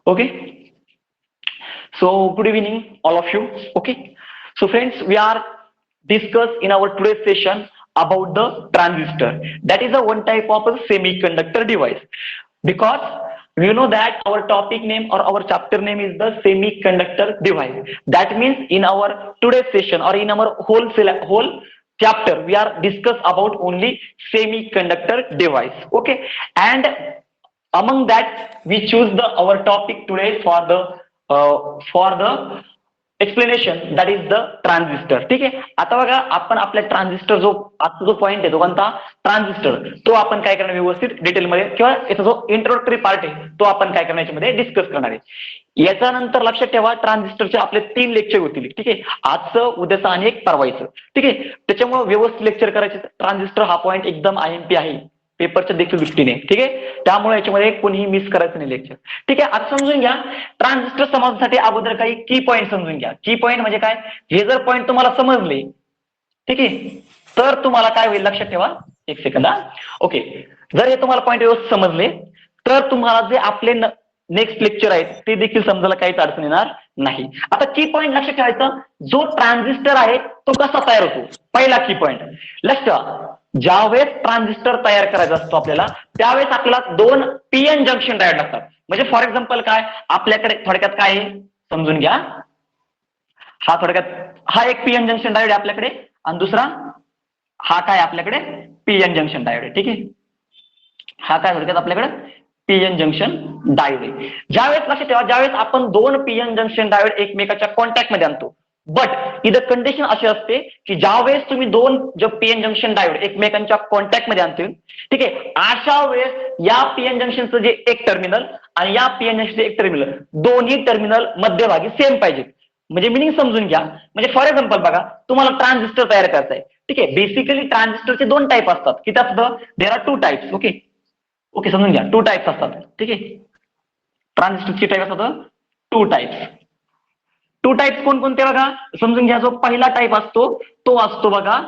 Okay. So good evening, all of you. Okay. So friends, we are discuss in our today's session about the transistor. That is a one type of a semiconductor device. Because you know that our topic name or our chapter name is the semiconductor device. That means in our today's session or in our whole chapter we are discuss about only semiconductor device. Okay. And among that we choose the our topic today for the explanation that is the transistor. ठीक आहे. आता बघा आपण आपल्या transistor जो आजचा जो point आहे तो कोणता ट्रान्झिस्टर, तो आपण काय करणार व्यवस्थित डिटेलमध्ये किंवा याचा जो इंट्रोडक्टरी पार्ट आहे तो आपण काय करणार याच्यामध्ये डिस्कस करणार आहे. याच्यानंतर लक्षात ठेवा ट्रान्झिस्टरचे आपले 3 लेक्चर होतील. ठीक आहे. आजचं, उद्याचं आणि एक परवायचं. ठीक आहे. त्याच्यामुळे व्यवस्थित लेक्चर करायचे. ट्रान्झिस्टर हा पॉईंट एकदम IMP आहे पेपरच्या देखील दृष्टीने. ठीक आहे. त्यामुळे याच्यामध्ये कोणीही मिस करायचं नाही लेक्चर. ठीक आहे. आता समजून घ्या ट्रान्झिस्टर समजण्यासाठी अगोदर काही की पॉईंट समजून घ्या. की पॉईंट म्हणजे काय, हे जर पॉईंट तुम्हाला समजले ठीक आहे तर तुम्हाला काय होईल लक्षात ठेवा. एक सेकंद. ओके. जर हे तुम्हाला पॉईंट व्यवस्थित समजले तर तुम्हाला जे आपले नेक्स्ट लेक्चर आहेत ते देखील समजायला काहीच अडचण येणार नाही. आता की पॉईंट लक्षात ठेवायचा, जो ट्रान्झिस्टर आहे तो कसा तयार होतो. पहिला की पॉईंट लक्षात ठेवा, ज्यावेळेस ट्रान्झिस्टर तयार करायचा असतो आपल्याला त्यावेळेस आपल्याला 2 PN जंक्शन डायोड लागतात. म्हणजे फॉर एक्झाम्पल काय आपल्याकडे थोडक्यात काय आहे समजून घ्या. हा थोडक्यात हा एक PN जंक्शन डायोड आहे आपल्याकडे आणि दुसरा हा काय आपल्याकडे PN जंक्शन डायोड आहे. ठीक आहे. हा काय थोडक्यात आपल्याकडे PN जंक्शन डायोड आहे. ज्यावेळेस लक्षात ठेवा ज्यावेळेस आपण 2 PN जंक्शन डायोड एकमेकाच्या कॉन्टॅक्ट मध्ये आणतो, बट इथं कंडिशन अशी असते की ज्यावेळेस तुम्ही 2 PN जंक्शन डायोड एकमेकांच्या कॉन्टॅक्ट मध्ये आणतील, ठीक आहे, अशा वेळेस या PN जंक्शनचं जे एक टर्मिनल आणि या PN जंक्शनचे एक टर्मिनल दोन्ही टर्मिनल मध्यभागी सेम पाहिजे. म्हणजे मिनिंग समजून घ्या. म्हणजे फॉर एक्झाम्पल बघा तुम्हाला ट्रान्झिस्टर तयार करायचं आहे. ठीक आहे. बेसिकली ट्रान्झिस्टरचे 2 टाईप असतात. किती असतं, there are 2 types. Okay. Okay समजून घ्या 2 टाईप्स असतात. ठीक आहे. ट्रान्झिस्टरचे टाईप असतात 2 टाईप्स. 2 टाईप्स कोणकोणते बघा समजून घ्या. जो पहिला टाईप असतो तो असतो बघा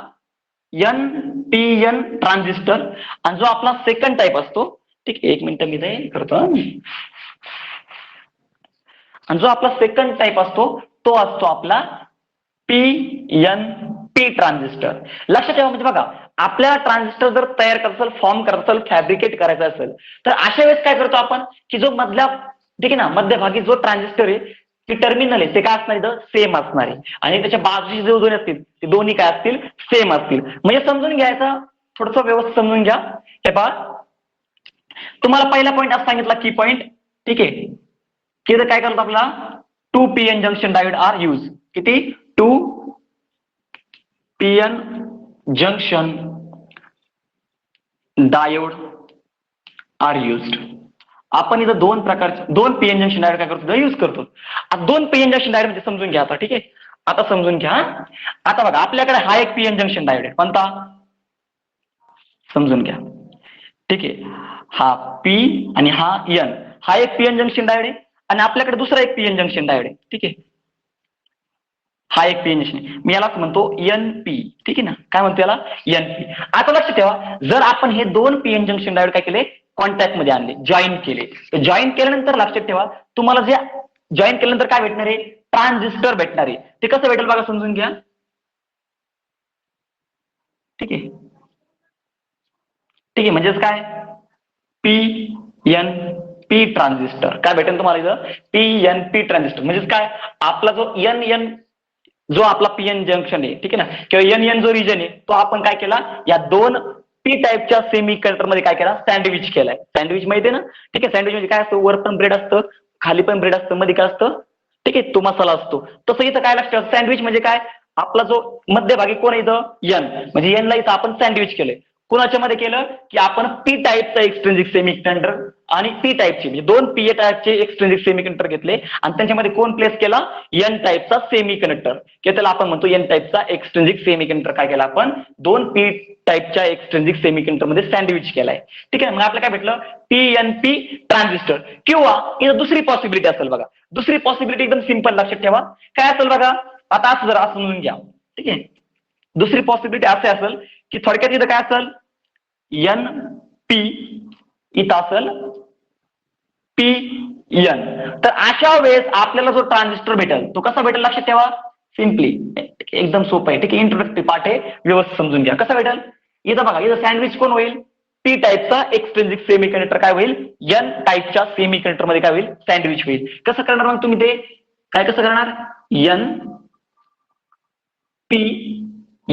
NPN ट्रान्झिस्टर आणि जो आपला सेकंड टाईप असतो, ठीक आहे, 1 मिनिट मी ते करतो, आणि जो आपला सेकंड टाईप असतो तो असतो आपला PNP ट्रान्झिस्टर. लक्षात ठेवा. म्हणजे बघा आपल्याला ट्रान्झिस्टर जर तयार करायचं असेल, फॉर्म करायचं असेल, फॅब्रिकेट करायचं असेल तर अशा वेळेस काय करतो आपण की जो मधल्या ठीक आहे ना मध्यभागी जो ट्रान्झिस्टर आहे ती टर्मिनल आहे ते काय असणार इथं सेम असणार आहे आणि त्याच्या बाजूचे जे दोन्ही असतील ते दोन्ही काय असतील सेम असतील. म्हणजे समजून घ्यायचं थोडस व्यवस्थित समजून घ्या. हे पहा तुम्हाला पहिला पॉईंट असं सांगितला की पॉईंट, ठीक आहे, की काय करतो आपला 2 PN junction diode are use. किती 2 PN junction diode are used. आपण इथं 2 प्रकारचे 2 PN जंक्शन डायोड काय करतो यूज करतो. आता 2 PN जंक्शन डायोड म्हणजे समजून घ्या आता. ठीक आहे. आता समजून घ्या. आता बघा आपल्याकडे हा एक PN जंक्शन डायोड आहे. कोणता समजून घ्या. ठीक आहे. हा P आणि हा N हा एक PN जंक्शन डायोड आहे आणि आपल्याकडे दुसरा एक PN जंक्शन डायोड आहे. ठीक आहे. हा एक PN जंक्शन आहे. मी यालाच म्हणतो NP. ठीक आहे ना. काय म्हणतो याला NP. आता लक्षात ठेवा जर आपण हे 2 PN जंक्शन डायोड काय केले कॉन्टॅक्ट मध्ये आणले, जॉईन केले, तर जॉईन केल्यानंतर लक्षात ठेवा तुम्हाला जे जॉईन केल्यानंतर काय भेटणार आहे ट्रान्झिस्टर भेटणार आहे. ते कसं भेटेल बघा समजून घ्या. ठीक आहे. ठीक आहे. म्हणजेच काय PNP ट्रान्झिस्टर काय भेटेल तुम्हाला इथं PNP ट्रान्झिस्टर. म्हणजेच काय आपला जो NN जो आपला PN जंक्शन आहे, ठीक आहे ना, किंवा NN जो रिजन आहे तो आपण काय केला या 2 P टाईपच्या सेमी कंडक्टर मध्ये काय केला सँडविच केलाय. सँडविच माहिती आहे ना. ठीक आहे. सँडविच म्हणजे काय असतं, वर पण ब्रेड असतं, खाली पण ब्रेड असतं, मध्ये काय असतं, ठीक आहे, तो मसाला असतो. तसं इथं काय लक्षात सँडविच म्हणजे काय आपला जो मध्यभागी कोण इथं N म्हणजे N ला इथं आपण सँडविच केलंय. कुणाच्या मध्ये केलं की आपण P टाईपचा एक्सट्रिंसिक सेमीकंडक्टर आणि P टाईपचे म्हणजे 2 P टाईपचे एक्सट्रिंसिक सेमीकंडक्टर घेतले आणि त्यांच्यामध्ये कोण प्लेस केला N टाईपचा सेमीकंडक्टर किंवा त्याला आपण म्हणतो N टाईपचा एक्सट्रिंसिक सेमीकंडक्टर काय केला आपण 2 P टाईपच्या एक्सट्रिंसिक सेमीकंडक्टर मध्ये सँडविच केलाय. ठीक आहे. मग आपल्याला काय भेटलं PNP ट्रान्झिस्टर. किंवा इथं दुसरी पॉसिबिलिटी असेल बघा. दुसरी पॉसिबिलिटी एकदम सिंपल लक्षात ठेवा काय असेल बघा. आता असं जरा समजून घ्या. ठीक आहे. दुसरी पॉसिबिलिटी असे असेल की थोडक्यात इथं काय असेल NP इथं असेल एन. तर अशा वेळेस आपल्याला जो ट्रान्झिस्टर भेटेल तो कसा भेटेल लक्षात ठेवा. सिम्पली एकदम सोपं आहे. ठीक आहे, इंट्रोडक्टिव्ह पार्ट आहे, व्यवस्थित समजून घ्या. कसा भेटेल, इथं बघा, इथं सँडविच कोण होईल, पी टाईपचा एक्सट्रिंसिक सेमीकंडक्टर काय होईल, एन टाईपच्या सेमीकंडक्टर मध्ये काय होईल, सँडविच होईल. कसं करणार मग तुम्ही ते, काय कसं करणार, N P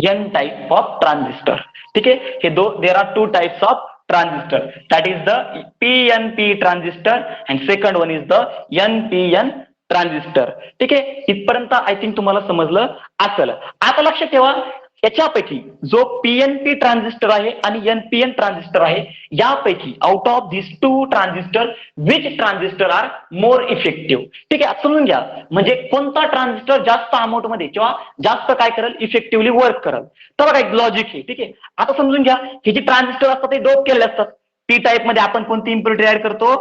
N type of transistor. ठीक आहे, हे there are two types of transistor, that is the PNP transistor and second one is the NPN transistor. ठीक आहे, इथपर्यंत आय थिंक तुम्हाला समजलं असेल. आता लक्षात ठेवा, याच्यापैकी जो पीएनपी ट्रान्झिस्टर आहे आणि एनपीएन ट्रान्झिस्टर आहे, यापैकी out of this to transistor which transistor are more effective. ठीक आहे, समजून घ्या, म्हणजे कोणता ट्रान्झिस्टर जास्त अमाऊंट मध्ये किंवा जास्त काय करेल, इफेक्टिव्हली वर्क करेल. तर बघा एक लॉजिक आहे. ठीक आहे, आता समजून घ्या, हे जे ट्रान्झिस्टर असतात ते डोप केलेले असतात. पी टाईप मध्ये आपण कोणती इम्प्युरिटी ऍड करतो,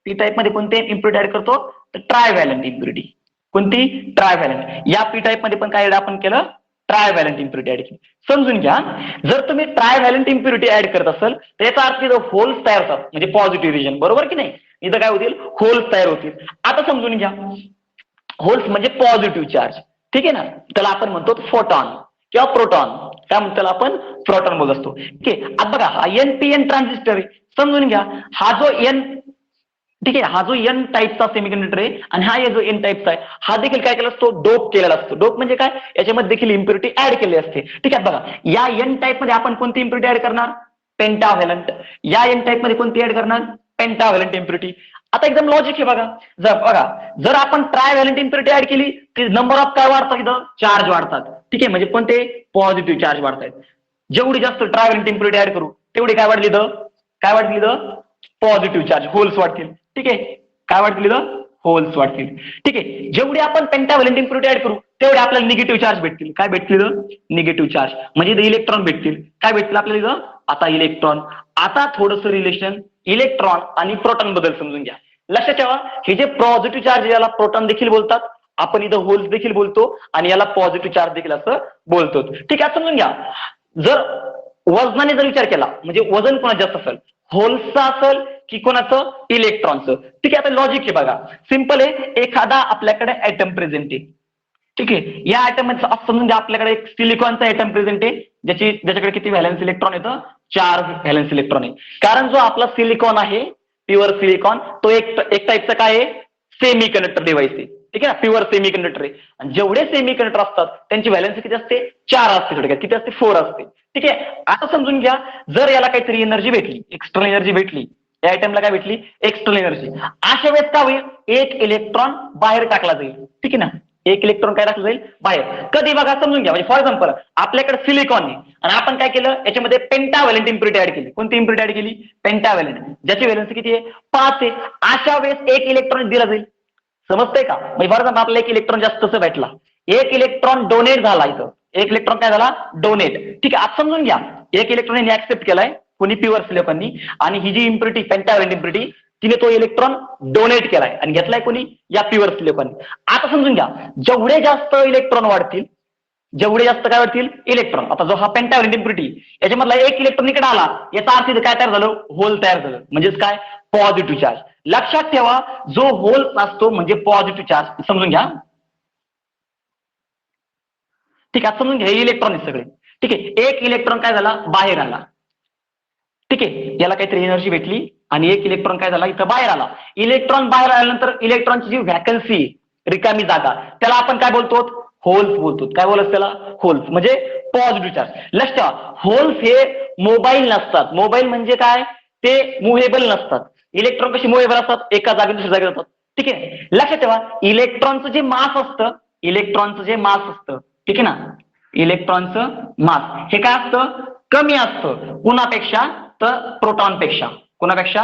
पी टाईप मध्ये कोणते इम्प्युरिटी ऍड करतो, तर ट्रायव्हॅलंट इम्प्युरिटी. कोणती, ट्रायव्हॅलंट. या पी टाईप मध्ये पण काय आपण केलं, ट्रायव्हॅलंट इम्प्युरिटी ऍड केली. समजून घ्या, जर तुम्ही ट्रायव्हॅलंट इम्प्युरिटी ऍड करत असाल तर याचा अर्थ इथं होल्स तयार होतात, म्हणजे पॉझिटिव्ह रिजन, बरोबर की नाही. इथं काय होतील, होल्स तयार होतील. आता समजून घ्या, होल्स म्हणजे पॉझिटिव्ह चार्ज. ठीक आहे ना, त्याला आपण म्हणतो फोटॉन किंवा प्रोटॉन, काय म्हणतो त्याला आपण, प्रोटॉन बोलत असतो. ठीक आहे, आता बघा हा एनपीएन ट्रान्झिस्टर आहे. समजून घ्या, हा जो एन, ठीक आहे, हा जो एन टाईपचा सेमीकंडक्टर आहे आणि हा जो एन टाईपचा आहे, हा देखील काय केला असतो, डोप केलेला असतो. डोप म्हणजे काय, याच्यामध्ये देखील इम्प्युरिटी ऍड केली असते. ठीक आहे, बघा या एन टाईप मध्ये आपण कोणती इम्प्युरिटी ऍड करणार, पेंटाव्हॅलंट. या एन टाईप मध्ये कोणती ऍड करणार, पेंटाव्हॅलंट इम्प्युरिटी. आता एकदम लॉजिक आहे बघा, जर आपण ट्रायव्हॅलंट इम्प्युरिटी ऍड केली की नंबर ऑफ काय वाढतात, इथं चार्ज वाढतात. ठीक आहे, म्हणजे कोणते, पॉझिटिव्ह चार्ज वाढतात. जेवढी जास्त ट्रायव्हॅलंट इम्प्युरिटी ऍड करू तेवढी काय वाढली, इथं काय वाढली, इथं पॉझिटिव्ह चार्ज, होल्स वाढतील. ठीक आहे, काय वाढतील, इथं होल्स वाढतील. ठीक आहे, जेवढी आपण पेंटाव्हॅलंट इम्प्युरिटी ऍड करू तेवढे आपल्याला निगेटिव्ह चार्ज भेटतील. काय भेटतील, इथं निगेटिव्ह चार्ज, म्हणजे इथं इलेक्ट्रॉन भेटतील. काय भेटतील आपल्याला इथं, आता इलेक्ट्रॉन. आता थोडंसं रिलेशन इलेक्ट्रॉन आणि प्रोटॉन बद्दल समजून घ्या. लक्षात ठेवा, हे जे पॉझिटिव्ह चार्ज याला प्रोटॉन देखील बोलतात, आपण इथं होल्स देखील बोलतो आणि याला पॉझिटिव्ह चार्ज देखील असं बोलतो. ठीक आहे, समजून घ्या, जर वजनाने जर विचार केला, म्हणजे वजन कोणाचं जास्त असेल, होल्सचं असेल की कोणाचं, इलेक्ट्रॉनचं. ठीक आहे, आता लॉजिक आहे बघा, सिंपल आहे. एखादा आपल्याकडे ऍटम प्रेझेंट आहे. ठीक आहे, या ऍटम मध्ये असं समजून घ्या, आपल्याकडे एक सिलिकॉनचा ऍटम प्रेझेंट आहे, ज्याच्याकडे किती व्हॅलन्स इलेक्ट्रॉन येतं, 4 व्हॅलन्स इलेक्ट्रॉन आहे. कारण जो आपला सिलिकॉन आहे, प्युअर सिलिकॉन, तो एक टाईपचा काय आहे, सेमी कंडक्टर डिव्हाइस आहे. ठीक आहे ना, प्युअर सेमी कंडक्टर आहे. आणि जेवढे सेमी कंडक्टर असतात त्यांची व्हॅलन्सी किती असते, 4 असते. थोडक्यात किती असते, 4 असते. ठीक आहे, आता समजून घ्या, जर याला काहीतरी एनर्जी भेटली, एक्सटर्नल एनर्जी भेटली, या आयटमला काय भेटली, एक्सटर्नल एनर्जी, अशा वेळेस काय होईल, एक इलेक्ट्रॉन बाहेर टाकला जाईल. ठीक आहे ना, एक इलेक्ट्रॉन काय टाकलं जाईल, बाहेर. कधी बघा, समजून घ्या, म्हणजे फॉर एक्झाम्पल आपल्याकडे सिलिकॉन आहे आणि आपण काय केलं, याच्यामध्ये पेंटाव्हॅलंट इम्प्युरिटी ऍड केली. कोणती इम्प्युरिटी ऍड केली, पेंटाव्हॅलंट, ज्याची व्हॅलन्सी किती आहे, 5 आहे. अशा वेळेस एक इलेक्ट्रॉन दिला जाईल. समजतंय का, म्हणजे फॉर एक्झाम्पल आपल्याला एक इलेक्ट्रॉन जास्त भेटला, एक इलेक्ट्रॉन डोनेट झाला, इथं एक इलेक्ट्रॉन काय झाला, डोनेट. ठीक आहे, आता समजून घ्या, एक इलेक्ट्रॉन ऍक्सेप्ट केलाय कोणी, प्युअर सिलिकॉननी, आणि ही जी इम्प्युरिटी, पेंटाव्हॅलंट इम्प्युरिटी, तिने तो इलेक्ट्रॉन डोनेट केलाय आणि घेतलाय कोणी, या प्युअर सिलिकॉननी. आता समजून घ्या, जेवढे जास्त इलेक्ट्रॉन वाढतील, जेवढे जास्त काय वाढतील, इलेक्ट्रॉन. आता जो हा पेंटाव्हॅलंट इम्प्युरिटी, याच्यामधला एक इलेक्ट्रॉन इकडे आला, याचा अर्थ काय तयार झालं, होल तयार झालं, म्हणजेच काय, पॉझिटिव्ह चार्ज. लक्षात ठेवा, जो होल असतो म्हणजे पॉझिटिव्ह चार्ज. समजून घ्या, ठीक आहे, समजून घ्या, हे इलेक्ट्रॉन आहेत सगळे. ठीक आहे, एक इलेक्ट्रॉन काय झाला, बाहेर आला. ठीक आहे, याला काहीतरी एनर्जी भेटली आणि एक इलेक्ट्रॉन काय झाला, इथं बाहेर आला. इलेक्ट्रॉन बाहेर आल्यानंतर इलेक्ट्रॉनची जी व्हॅकन्सी, रिकामी जागा, त्याला आपण काय बोलतो, होल्स बोलतो. काय बोलत त्याला, होल्स, म्हणजे पॉझिटिव्ह चार्ज. लक्षात ठेवा, होल्स हे मोबाईल नसतात. मोबाईल म्हणजे काय, ते मुव्हेबल नसतात. इलेक्ट्रॉन कशी मुव्हेबल असतात, एका जागेत दुसऱ्या जागेत जातात. ठीक आहे, लक्षात ठेवा, इलेक्ट्रॉनचं जे मास असतं, इलेक्ट्रॉनचं जे मास असतं, ठीक आहे ना, इलेक्ट्रॉनचं मास हे काय असतं, कमी असतं कुणापेक्षा, तर प्रोटॉनपेक्षा. कुणापेक्षा,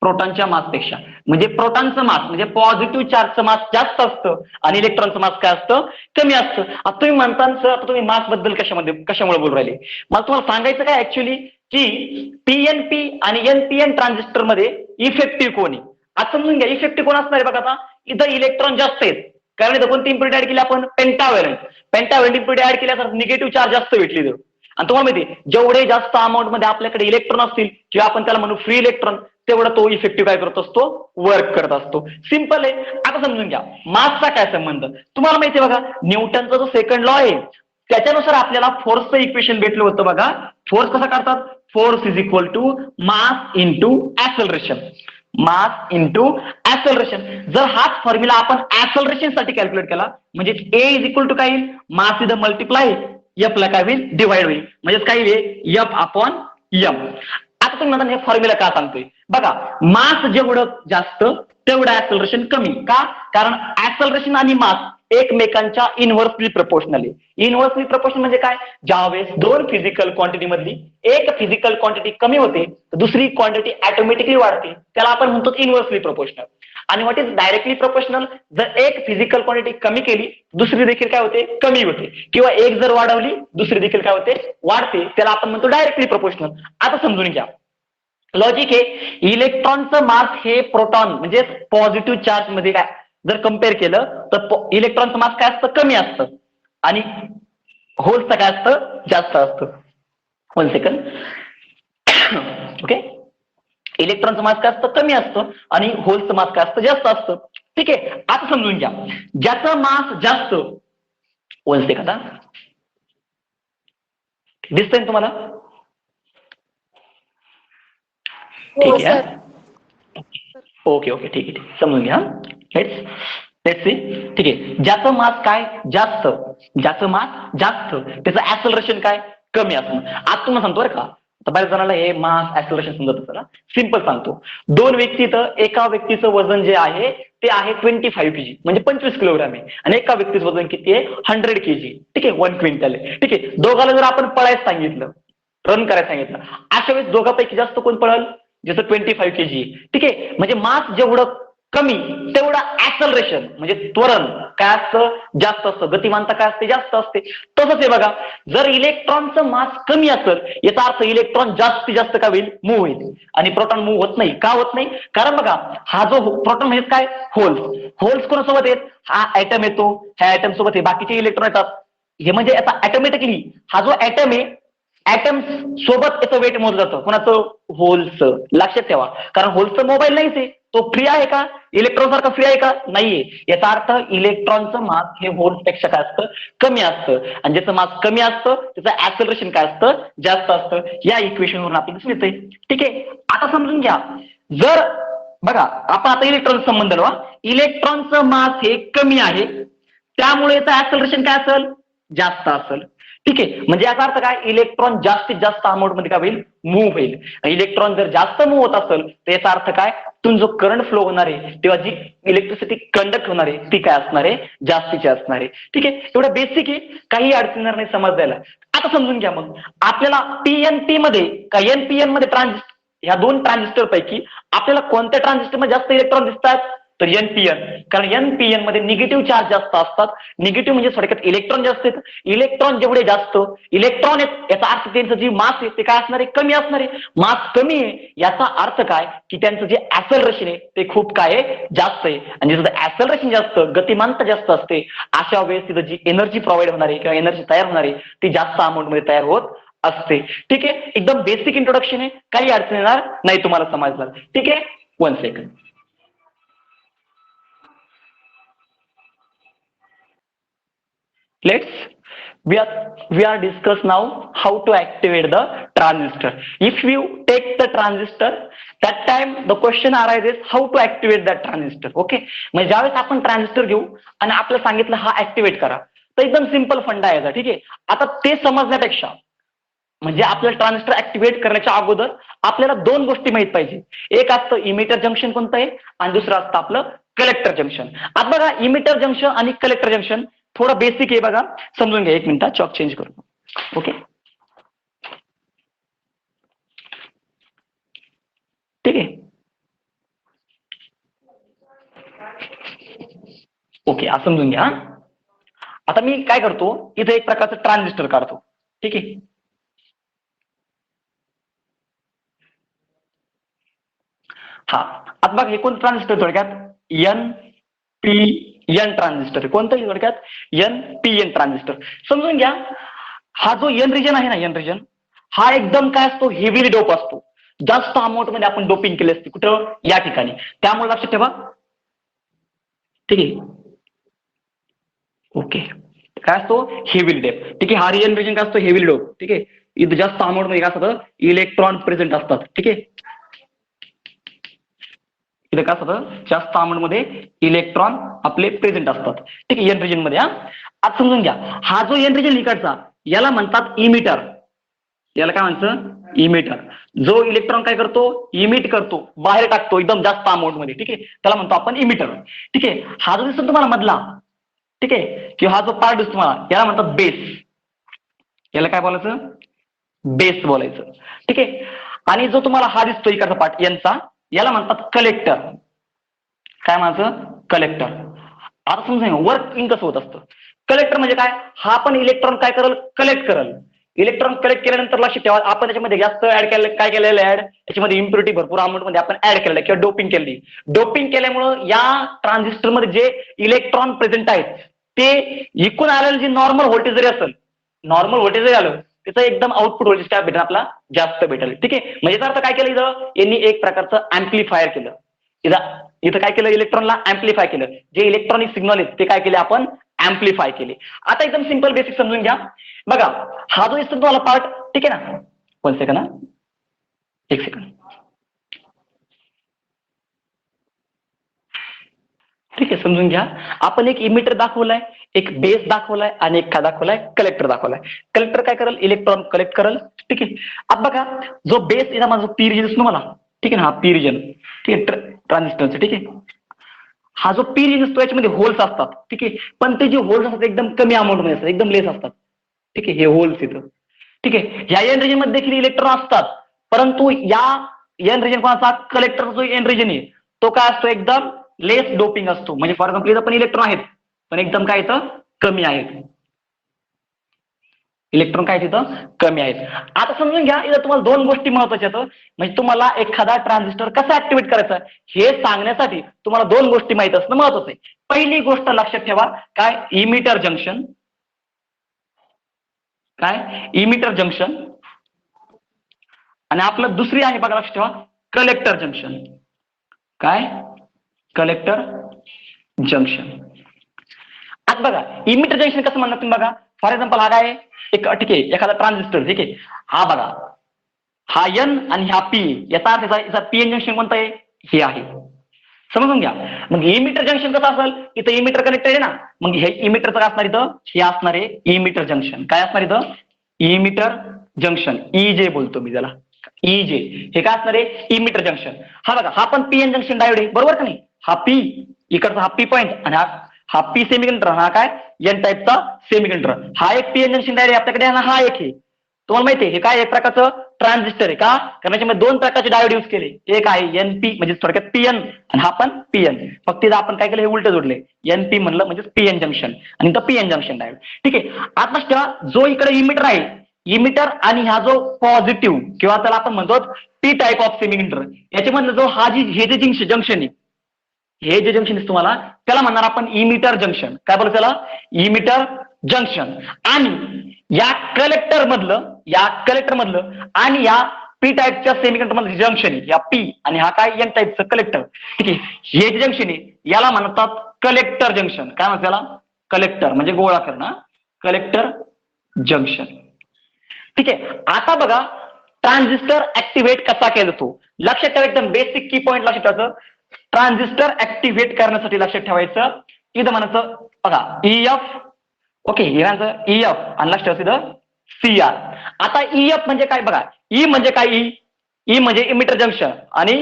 प्रोटॉनच्या मासपेक्षा. म्हणजे प्रोटॉनचं मास म्हणजे पॉझिटिव्ह चार्जचं मास जास्त असतं आणि इलेक्ट्रॉनचं मास काय असतं, कमी असतं. आता तुम्ही म्हणता सर, आता तुम्ही मास बद्दल कशामुळे बोलू राहिले, मला तुम्हाला सांगायचं काय ऍक्च्युली, की पीएनपी आणि एनपीएन ट्रान्झिस्टर मध्ये इफेक्टिव्ह कोण आहे. आता समजून घ्या, इफेक्टिव्ह कोण असणार आहे बघा. आता इथं इलेक्ट्रॉन जास्त आहेत, कारण इथं कोणती इम्प्युरिटी ऍड केली आपण, पेंटाव्हॅलंट. पेंटाव्हॅलंट इम्प्युरिटी ऍड केल्या तर निगेटिव्ह चार्ज जास्त भेटली. आणि तुम्हाला माहिती, जेवढे जास्त अमाऊंट मध्ये आपल्याकडे इलेक्ट्रॉन असतील, किंवा आपण त्याला म्हणू फ्री इलेक्ट्रॉन, तेवढा तो इफेक्टिव्ह काय करत असतो, वर्क करत असतो. सिंपल आहे. आता समजून घ्या मासचा काय संबंध. तुम्हाला माहिती आहे बघा, न्यूटनचा जो सेकंड लॉ आहे त्याच्यानुसार आपल्याला फोर्सचं इक्वेशन भेटलं होतं बघा. फोर्स कसा करतात, force is equal to mass into acceleration. Mass into acceleration. जर हाच फॉर्म्युला आपण ऍक्सलरेशन साठी कॅल्क्युलेट केला म्हणजे ए इज इक्वल टू काय येईल, मास इज मल्टिप्लाय एफ ला काय होईल, डिवाइड होईल. म्हणजेच काय येईल, एफ अपॉन एम. आता तुम्ही म्हणता हे फॉर्म्युला का सांगतोय बघा, मास जेवढं जास्त तेवढं ऍक्सलरेशन कमी. का, कारण ऍक्सलरेशन आणि मास एकमेकांच्या इनव्हर्सली प्रपोर्शनल आहे. इनव्हर्सली प्रपोर्शनल म्हणजे काय, ज्यावेळेस दोन फिजिकल क्वांटिटी मधली एक फिजिकल क्वांटिटी कमी होते तर दुसरी क्वांटिटी ऑटोमॅटिकली वाढते, त्याला आपण म्हणतो इनव्हर्सली प्रपोर्शनल. आणि व्हॉट इज डायरेक्टली प्रपोर्शनल, जर एक फिजिकल क्वांटिटी कमी केली दुसरी देखील काय होते, कमी होते. किंवा एक जर वाढवली दुसरी देखील काय होते, वाढते. त्याला आपण म्हणतो डायरेक्टली प्रपोर्शनल. आता समजून घ्या लॉजिक आहे, इलेक्ट्रॉनचं मास हे प्रोटॉन म्हणजे पॉझिटिव्ह चार्ज मध्ये काय जर कम्पेअर केलं तर इलेक्ट्रॉनचं मास काय असतं, कमी असतं आणि होल्सचं काय असतं, जास्त असतं. 1 सेकंड. ओके, इलेक्ट्रॉनचं मास काय असतं, कमी असतं आणि होलचं मास काय असतं, जास्त असतं. ठीक आहे. आता समजून घ्या ज्याचं मास जास्त, 1 सेकंड हा, दिसतंय ना तुम्हाला, ठीक आहे. ओके ओके, ठीक आहे, समजून घ्या. Let's see. ठीक आहे, ज्याचं मास काय जास्त, ज्याचं मास जास्त त्याचं ऍक्सलरेशन काय कमी असणं. आज तुम्हाला सांगतो बरं का, आता बऱ्याच जणांना हे मास ऍक्सलरेशन समजत असेल. सिंपल सांगतो, दोन व्यक्ती तर एका व्यक्तीचं वजन जे आहे ते आहे 25 kg म्हणजे 25 किलोग्राम आहे आणि एका व्यक्तीचं वजन किती आहे, 100 kg. ठीक आहे, 1 क्विंटल आहे. ठीक आहे, दोघाला जर आपण पळायला सांगितलं, रन करायला सांगितलं, अशा वेळेस दोघांपैकी जास्त कोण पळल, जसं 25 kg. ठीक आहे, म्हणजे मास जेवढं कमी तेवढं ऍक्सलरेशन म्हणजे त्वरण काय असतं, जास्त असतं. गतिमानता काय असते, जास्त असते. तसंच आहे बघा, जर इलेक्ट्रॉनचं मास कमी असेल याचा अर्थ इलेक्ट्रॉन जास्तीत जास्त काय होईल, मूव्ह होईल. आणि प्रोटॉन मूव्ह होत नाही. का होत नाही, कारण बघा हा जो प्रोटॉन म्हणजे काय, होल्स. होल्स कोणासोबत आहेत, हा ऍटम येतो, ह्या ऍटम सोबत हे बाकीचे इलेक्ट्रॉन येतात. हे म्हणजे आता ऑटोमॅटिकली हा जो ऍटम आहे ऍटम सोबत याचं वेट मोजलं जातं. कोणाचं, होल्सचं. लक्षात ठेवा, कारण होल्सचं मोबाईल नाहीच आहे, तो फ्री आहे का, इलेक्ट्रॉन सारखा फ्री आहे का, नाहीये. याचा अर्थ इलेक्ट्रॉनचं मास हे होल्स पेक्षा काय असतं, कमी असतं. आणि ज्याचं मास कमी असतं त्याचं ऍक्सलरेशन काय असतं, जास्त असतं. या इक्वेशन वरून आपल्याला दिसून येतंय. ठीक आहे. आता समजून घ्या, जर बघा आपण आता इलेक्ट्रॉन संबंध लावा, इलेक्ट्रॉनचं मास हे कमी आहे त्यामुळे याचं ऍक्सलरेशन काय असेल, जास्त असेल. ठीक आहे, म्हणजे याचा अर्थ काय, इलेक्ट्रॉन जास्तीत जास्त अमाऊंट मध्ये काय होईल, मूव्ह होईल. इलेक्ट्रॉन जर जास्त मूव्ह होत असेल तर याचा अर्थ काय, तिथून जो करंट फ्लो होणार आहे तेव्हा जी इलेक्ट्रिसिटी कंडक्ट होणार आहे ती काय असणार आहे, जास्तीची असणार आहे. ठीक आहे, एवढं बेसिक आहे, काही अडचण नाही समजायला. आता समजून घ्या मग आपल्याला पीएनपी मध्ये का एनपीएन मध्ये ट्रान्झिस्टर, ह्या दोन ट्रान्झिस्टर पैकी आपल्याला कोणत्या ट्रान्झिस्टर मध्ये जास्त इलेक्ट्रॉन दिसतात, तर एनपीएन. कारण एनपीएन मध्ये निगेटिव्ह चार्ज जास्त असतात. निगेटिव्ह म्हणजे थोडक्यात इलेक्ट्रॉन जास्त आहेत. इलेक्ट्रॉन जेवढे जास्त इलेक्ट्रॉन आहेत याचा अर्थ त्यांचं जे मास आहे ते काय असणार आहे, कमी असणार आहे. मास कमी आहे याचा अर्थ काय, की त्यांचं जे ऍक्सलरेशन आहे ते खूप काय आहे, जास्त आहे. आणि जिथं ऍक्सलरेशन जास्त, गतिमानता जास्त असते, अशा वेळेस तिथं जी एनर्जी प्रोव्हाइड होणार आहे किंवा एनर्जी तयार होणार आहे ती जास्त अमाऊंट मध्ये तयार होत असते. ठीक आहे, एकदम बेसिक इंट्रोडक्शन आहे, काही अडचण येणार नाही तुम्हाला समजलं. ठीक आहे, 1 second. We are discuss now how to activate the transistor. If you take the transistor, that time the question arises how to activate that transistor. Okay, म्हणजे ज्यावेळेस आपण ट्रान्झिस्टर घेऊ आणि आपल्याला सांगितलं हा ऍक्टिव्हेट करा तर एकदम सिंपल फंडा आहे. ठीक आहे, आता ते समजण्यापेक्षा म्हणजे आपल्याला ट्रान्झिस्टर ऍक्टिव्हेट करण्याच्या अगोदर आपल्याला दोन गोष्टी माहित पाहिजे. एक असतं इमिटर जंक्शन कोणतं आहे आणि दुसरं असतं आपलं कलेक्टर जंक्शन. आता बघा इमिटर जंक्शन आणि कलेक्टर जंक्शन थोडं बेसिक आहे बघा, समजून घ्या. 1 मिनिट चॉक चेंज करू. ओके, ठीक आहे. ओके, असं समजून घ्या. आता मी काय करतो, इथे एक प्रकारचं ट्रान्झिस्टर काढतो. ठीक आहे, हा. आता बघा हे कोणतं ट्रान्झिस्टर, थोडक्यात एन पी एन ट्रान्झिस्टर. कोणतं, थोडक्यात एन पी एन ट्रान्झिस्टर. समजून घ्या, हा जो एन रिजन आहे ना, एन रिजन हा एकदम काय असतो, हेवीली डोप असतो. जास्त अमाऊंट मध्ये आपण डोपिंग केली असते, कुठं या ठिकाणी. त्यामुळे लक्षात ठेवा. ठीक आहे, ओके. काय असतो हेवी डेप. ठीक आहे, हा एन रिजन काय असतो हेवी डोप. ठीक आहे, इथं जास्त अमाऊंट मध्ये काय असतं इलेक्ट्रॉन प्रेझेंट असतात. ठीक आहे, इथं काय असतं जास्त अमाऊंट मध्ये इलेक्ट्रॉन आपले प्रेझेंट असतात. ठीक आहे, एन रिजन मध्ये. आज समजून घ्या, हा जो एन रिजन इकडचा याला म्हणतात इमिटर. याला काय म्हणतं इमिटर. जो इलेक्ट्रॉन काय करतो इमिट करतो, बाहेर टाकतो एकदम जास्त अमाऊंट मध्ये. ठीक आहे, त्याला म्हणतो आपण इमिटर. ठीक आहे, हा जो दिसतो तुम्हाला मधला, ठीक आहे, किंवा हा जो पार्ट दिसतो तुम्हाला याला म्हणतात बेस. याला काय बोलायचं बेस बोलायचं. ठीक आहे, आणि जो तुम्हाला हा दिसतो इकडचा पार्ट यांचा याला म्हणतात कलेक्टर. काय म्हणायचं कलेक्टर. आता समजा वर्किंग कसं होत असतं. कलेक्टर म्हणजे काय, हा पण इलेक्ट्रॉन काय करल कलेक्ट करल. इलेक्ट्रॉन कलेक्ट केल्यानंतर लक्षात ठेवा आपण त्याच्यामध्ये जास्त ऍड केलं काय केलेलं ऍड याच्यामध्ये इम्प्युरिटी भरपूर अमाऊंट मध्ये आपण ऍड केलेलं किंवा डोपिंग केली. डोपिंग केल्यामुळं या ट्रान्झिस्टर मध्ये जे इलेक्ट्रॉन प्रेझेंट आहेत ते इकून आलेलं जे नॉर्मल व्होल्टेज जरी असेल, नॉर्मल व्होल्टेज जरी आलं त्याचं एकदम आउटपुट व्होल्टेज काय भेटेल आपला जास्त भेटेल. ठीक आहे, म्हणजे याचा अर्थ काय केलं इथं यांनी एक प्रकारचं अँप्लिफायर केलं. इथं काय केलं इलेक्ट्रॉनला अँप्लिफाय केलं. जे इलेक्ट्रॉनिक सिग्नल आहेत ते काय केले आपण अँप्लिफाय केले. आता एकदम सिंपल बेसिक समजून घ्या. बघा हा जो दिसतो तुम्हाला पार्ट, ठीक आहे ना, 1 सेकंड हा, 1 सेकंड. ठीक आहे, समजून घ्या. आपण एक इमिटर दाखवलाय, एक बेस दाखवलाय आणि एक काय दाखवलाय कलेक्टर दाखवलाय. कलेक्टर काय करेल इलेक्ट्रॉन कलेक्ट करेल. ठीक आहे, आता बघा जो बेस येणार माझा पी रिजन दिसतो मला, ठीक आहे ना, हा पी रिजन. ठीक आहे, ट्रान्झिस्टरचं. ठीक आहे, हा जो पी रिजन असतो याच्यामध्ये होल्स असतात. ठीक आहे, पण ते जे होल्स असतात एकदम कमी अमाऊंट मध्ये असतात, एकदम लेस असतात. ठीक आहे, हे होल्स इथं. ठीक आहे, ह्या एन रिजन मध्ये देखील इलेक्ट्रॉन असतात, परंतु या एन रिजन कोणाचा कलेक्टर जो एन रिजन आहे तो काय असतो एकदम लेस डोपिंग असतो. म्हणजे फॉर एक्झाम्पल इथं पण इलेक्ट्रॉन आहेत पण एकदम काय इथं कमी आहेत. इलेक्ट्रॉन काय तिथं कमी आहेत. आता समजून घ्या इथं तुम्हाला दोन गोष्टी महत्वाच्या आहेत. म्हणजे तुम्हाला एखादा ट्रान्झिस्टर कसा ऍक्टिव्हेट करायचा हे सांगण्यासाठी तुम्हाला दोन गोष्टी माहित असणं महत्वाचं आहे. पहिली गोष्ट लक्षात ठेवा काय इमिटर जंक्शन. काय इमिटर जंक्शन. आणि आपलं दुसरी आहे बघा लक्षात ठेवा कलेक्टर जंक्शन. काय कलेक्टर जंक्शन. आता बघा इमिटर जंक्शन कसं म्हणणार तुम्ही बघा. फॉर एक्झाम्पल हा काय एक ठीक आहे एखादा ट्रान्झिस्टर. ठीक आहे, हा बघा हा एन आणि हा पी, याचा अर्थ याचा पी एन जंक्शन कोणतं आहे हे आहे. समजून घ्या. मग इमिटर जंक्शन कसं असेल इथं इमिटर कनेक्टेड आहे ना, मग हे इमिटरचं काय असणार इथं हे असणार आहे इमिटर जंक्शन. काय असणार इथं इमिटर जंक्शन. इजे बोलतो मी त्याला इजे. हे काय असणार आहे इमिटर जंक्शन. हा बघा हा पण पी एन जंक्शन डायोड आहे बरोबर का नाही. हा पी इकडचा हा पी पॉईंट आणि हा पी सेमीकंडक्टर. हा काय एन टाईपचा सेमीकंडक्टर. हा एक पी एन जंक्शन डायोड आहे आपल्याकडे आणि हा एक आहे. तुम्हाला माहिती आहे हे काय एक प्रकारचं ट्रान्झिस्टर आहे का, कारण याच्यामध्ये दोन प्रकारचे डायोड यूज केले. एक आहे एनपी म्हणजे थोडक्यात पीएन आणि हा पण पीएन. फक्त इथं आपण काय केलं हे उलट जोडले. एनपी म्हणलं म्हणजे पीएन जंक्शन आणि इथं पीएन जंक्शन डायोड. ठीक आहे, आता ठेवा जो इकडे इमिटर आहे इमिटर आणि हा जो पॉझिटिव्ह किंवा त्याला आपण म्हणतो पी टाईप ऑफ सेमीकंडक्टर याच्यामधलं जो हा जी हे जे जंक्शन आहे हे जे जंक्शन आहे तुम्हाला त्याला म्हणणार आपण इमिटर जंक्शन. काय बोलतो त्याला इमिटर जंक्शन. आणि या कलेक्टर मधलं आणि या पी टाईपच्या सेमीकंडक्टर मधलं जंक्शन आहे या पी आणि हा काय एन टाईपचं कलेक्टर. ठीक आहे, हे जे जंक्शन आहे याला म्हणतात कलेक्टर जंक्शन. काय म्हणतात त्याला कलेक्टर म्हणजे गोळा करणं कलेक्टर जंक्शन. ठीक आहे, आता बघा ट्रान्झिस्टर ऍक्टिव्हेट कसा केला तो लक्षात ठेवा. एकदम बेसिक की पॉईंट लक्षात ठेवायचं. ट्रान्झिस्टर ऍक्टिव्हेट करण्यासाठी लक्षात ठेवायचं इथं म्हणायचं बघा ईएफ. ओके, हे म्हणायचं ईएफ आणि लक्षात ठेवायचं सीआर. आता ईएफ म्हणजे काय बघा. ई म्हणजे काय ई म्हणजे इमिटर जंक्शन आणि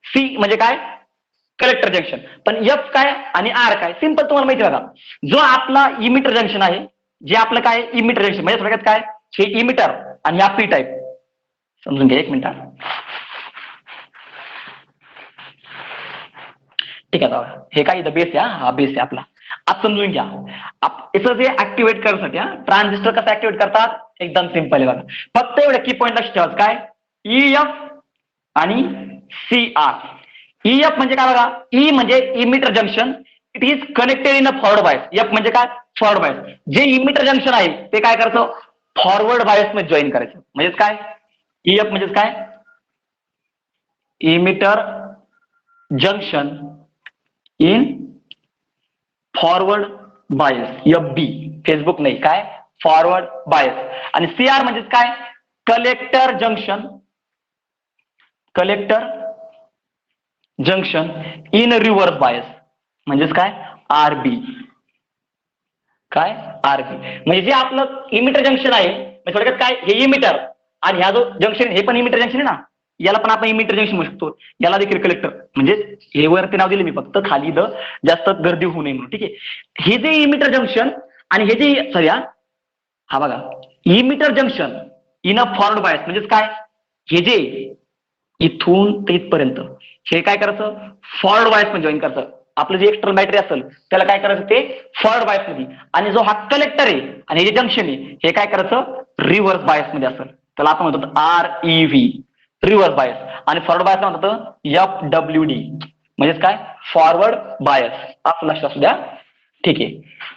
सी म्हणजे काय कलेक्टर जंक्शन. पण एफ काय आणि आर काय सिंपल तुम्हाला माहिती बघा. जो आपला इमिटर जंक्शन आहे जे आपलं काय इमिटर जंक्शन म्हणजे थोडक्यात काय हे इमिटर आणि हा पी टाईप. समजून घ्या एक मिनिट. ठीक आहे बघा हे काय इथं बेस आहे हा बेस आहे आपला. आता समजून घ्या याचं जे ऍक्टिव्हेट करण्यासाठी ट्रान्झिस्टर कसं ऍक्टिव्हेट करतात एकदम सिंपल आहे बघा. फक्त एवढे की पॉईंट लक्षात ठेवायचं काय ईएफ आणि सी आर. ईएफ म्हणजे काय बघा ई म्हणजे emitter junction it is connected in a forward bias. F म्हणजे काय फॉरवर्ड बायस. जे इमिटर जंक्शन आहे ते काय करतं फॉरवर्ड बायस मध्ये जॉईन करायचं. म्हणजेच काय ईएफ म्हणजेच काय emitter junction in forward bias, FB, Facebook नाही, काय फॉरवर्ड बायस. आणि CR म्हणजेच काय, collector junction in reverse bias, म्हणजेच काय RB. काय RB म्हणजे जे आपलं इमिटर जंक्शन आहे, म्हणजे थोडक्यात काय, हे इमिटर आणि ह्या जो जंक्शन हे पण इमिटर जंक्शन आहे ना, याला पण आपण इमिटर जंक्शन म्हणू शकतो, याला देखील कलेक्टर, म्हणजे हे वरती नाव दिले मी फक्त खाली जास्त गर्दी होऊ नये म्हणून. ठीक आहे, हे जे इमिटर जंक्शन आणि हे जे सॉरी हा बघा, emitter junction in a forward bias म्हणजेच काय, हे जे इथून ते इथपर्यंत हे काय करायचं, फॉरवर्ड बायस मध्ये जॉईन करायचं. आपलं जे एक्सटर्नल बॅटरी असेल त्याला काय करायचं, ते फॉरवर्ड बायस मध्ये. आणि जो हा कलेक्टर आहे आणि हे जे जंक्शन आहे हे काय करायचं, रिव्हर्स बायस मध्ये असेल, त्याला आपण म्हणतो REV, रिव्हर्स बायस. आणि फॉरवर्ड बायस म्हणतात FWD, म्हणजेच काय फॉरवर्ड बायस. असं लक्षात असू द्या. ठीक आहे,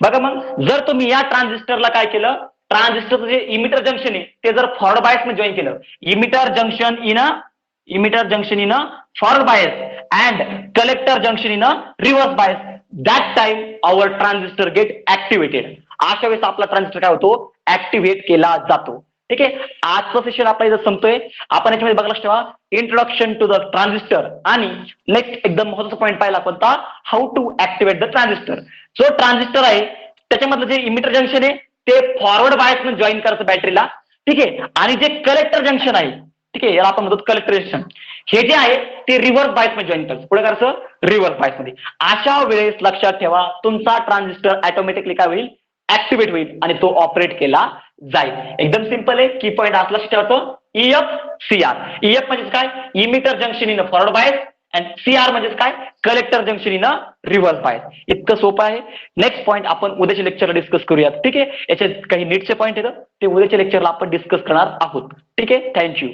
बघा मग जर तुम्ही या ट्रान्झिस्टरला काय केलं, ट्रान्झिस्टरचं जे इमिटर जंक्शन आहे ते जर फॉरवर्ड बायस मध्ये जॉईन केलं, emitter junction in a forward bias and collector junction in a reverse bias, that time our transistor get activated. अशा वेळेस आपला ट्रान्झिस्टर काय होतो, ऍक्टिव्हेट केला जातो. ठीक आहे, आजचं सेशन आपला इथं संपतोय. आपण याच्यामध्ये बघा, लक्ष ठेवा, इंट्रोडक्शन टू द ट्रान्झिस्टर आणि नेक्स्ट एकदम महत्त्वाचा पॉईंट पाहिला आपण, how to activate the transistor. जो ट्रान्झिस्टर आहे त्याच्यामधलं जे इमिटर जंक्शन आहे ते फॉरवर्ड बायस मध्ये जॉईन करायचं बॅटरीला. ठीक आहे, आणि जे कलेक्टर जंक्शन आहे, ठीक आहे, याला आपण म्हणतो कलेक्टर जंक्शन, हे जे आहे ते रिव्हर्स बायस मध्ये जॉईन करायचं. पुढे करायचं रिव्हर्स बायस मध्ये. अशा वेळेस लक्षात ठेवा तुमचा ट्रान्झिस्टर ऑटोमॅटिकली काय होईल, ऍक्टिव्हेट होईल आणि तो ऑपरेट केला जाईल. एकदम सिंपल आहे, की पॉईंट असं लक्षात ठेवतो, EF-CR. EF म्हणजे काय, emitter junction in forward bias आणि CR म्हणजे काय, collector junction in reverse bias. इतकं सोपं आहे. नेक्स्ट पॉईंट आपण उद्याच्या लेक्चरला डिस्कस करूयात. ठीक आहे, याचे काही नीटचे पॉईंट आहेत ते उद्याच्या लेक्चरला आपण डिस्कस करणार आहोत. ठीक आहे, थँक्यू.